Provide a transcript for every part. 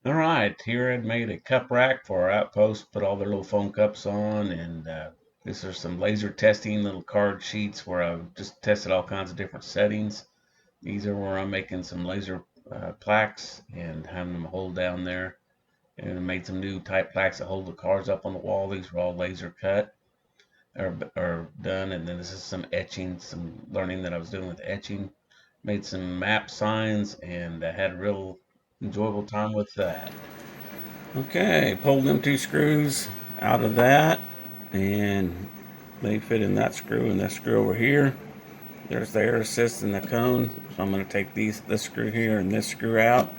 All right, here I'd made a cup rack for our outpost, put all their little foam cups on, and these are some laser testing little card sheets where I've just tested all kinds of different settings. These are where I'm making some laser plaques and having them hold down there. And I made some new type plaques that hold the cards up on the wall. These were all laser cut or done. And then this is some etching, some learning that I was doing with etching. Made some map signs and I had a real enjoyable time with that. Okay, pulled them two screws out of that, and they fit in that screw and this screw over here. There's the air assist in the cone, so I'm going to take this screw here and this screw out.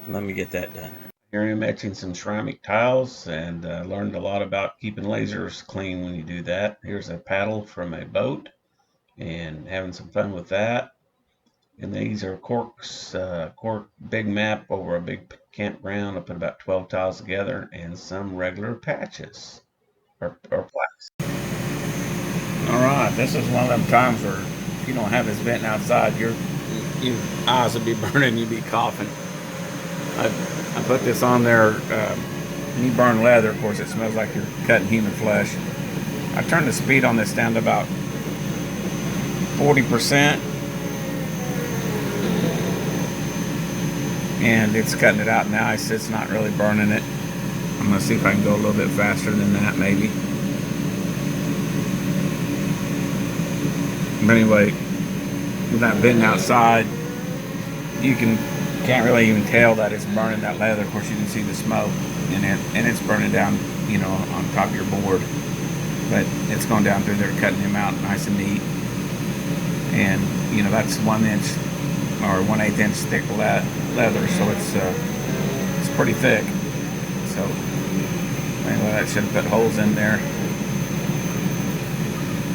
Let me get that done. Here I'm etching some ceramic tiles and learned a lot about keeping lasers clean when you do that. Here's a paddle from a boat and having some fun with that. And these are corks, cork big map over a big campground. I put about 12 tiles together and some regular patches or plaques. All right, this is one of them times where if you don't have this venting outside, your eyes will be burning, you'll be coughing. I put this on there. When you burn leather, of course, it smells like you're cutting human flesh. I turned the speed on this down to about 40%. And it's cutting it out now. It's not really burning it. I'm going to see if I can go a little bit faster than that, maybe. But anyway, with that venting outside, you can't really even tell that it's burning that leather. Of course, you can see the smoke in it, and it's burning down, on top of your board. But it's going down through there, cutting them out nice and neat. And that's 1 inch or 1/8 inch thick leather, so it's pretty thick. So anyway, that should have put holes in there.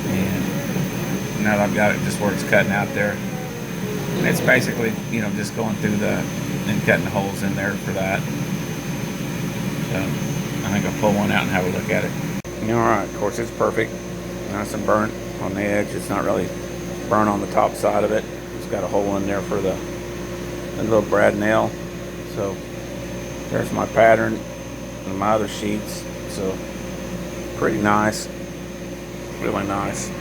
And now that I've got it just where it's cutting out there, and it's basically just going through and cutting the holes in there for that. So I think I'll pull one out and have a look at it. All right, of course it's perfect. Nice and burnt on the edge. It's not really burnt on the top side of it. It's got a hole in there for the little brad nail. So there's my pattern and my other sheets. So pretty nice, really nice.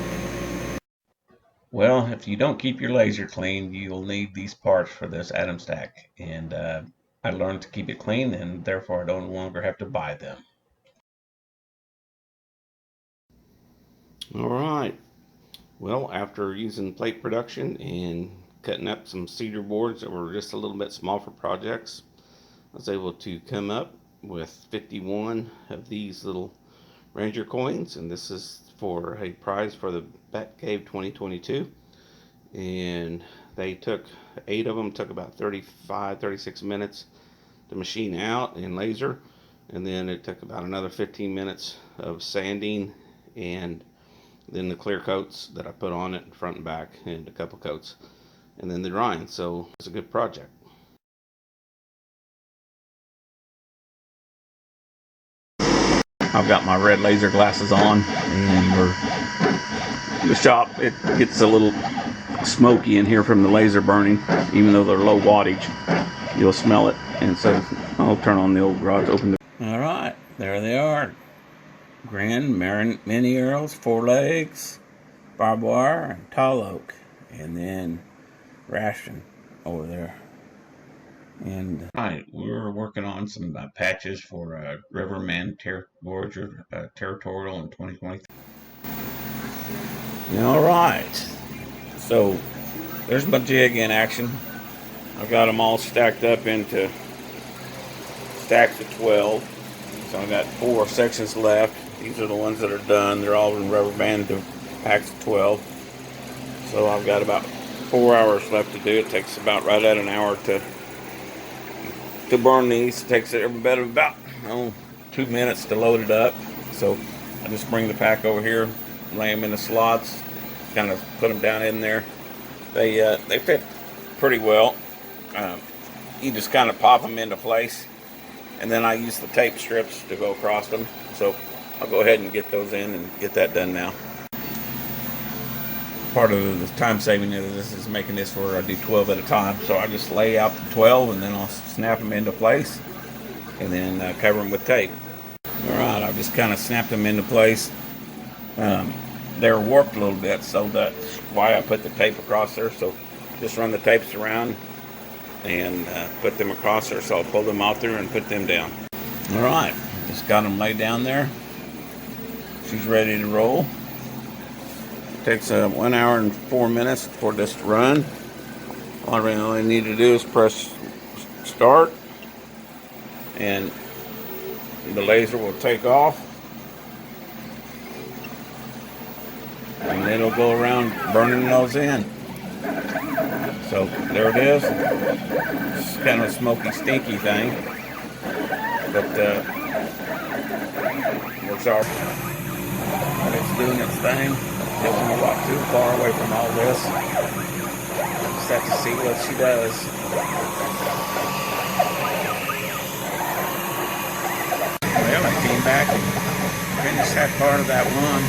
Well, if you don't keep your laser clean, you'll need these parts for this atom stack. And I learned to keep it clean, and therefore I don't longer have to buy them. All right. Well, after using plate production and cutting up some cedar boards that were just a little bit small for projects, I was able to come up with 51 of these little Ranger coins, and this is for a prize for the Batcave 2022. And they took 8 of them, took about 36 minutes to machine out in laser, and then it took about another 15 minutes of sanding and then the clear coats that I put on it front and back, and a couple coats, and then the drying. So it's a good project. I've got my red laser glasses on, and we're in the shop. It gets a little smoky in here from the laser burning, even though they're low wattage. You'll smell it, and so I'll turn on the old garage, open the... All right, there they are. Grand mini arrows, 4 legs, barbed wire, and tall oak, and then ration over there. And right, we're working on some patches for Riverman Voyager Territorial in 2023. All right, so there's my jig in action. I've got them all stacked up into stacks of 12. So I've got 4 sections left. These are the ones that are done. They're all in rubber band to packs of 12. So I've got about 4 hours left to do. It takes about right at an hour to burn these. It takes every bit of about 2 minutes to load it up. So I just bring the pack over here, lay them in the slots, kind of put them down in there. They fit pretty well. You just kind of pop them into place, and then I use the tape strips to go across them. So I'll go ahead and get those in and get that done now. Part of the time saving of this is making this where I do 12 at a time. So I just lay out the 12 and then I'll snap them into place and then cover them with tape. All right, I've just kind of snapped them into place. They're warped a little bit, so that's why I put the tape across there. So just run the tapes around and put them across there. So I'll pull them out there and put them down. All right, just got them laid down there. She's ready to roll. It takes 1 hour and 4 minutes for this to run. All I really need to do is press start, and the laser will take off, and then it'll go around burning those in. So there it is. It's kind of a smoky, stinky thing, but works out. It's doing its thing. Doesn't want to walk too far away from all this. Just have to see what she does. Well, I came back and finished that part of that one.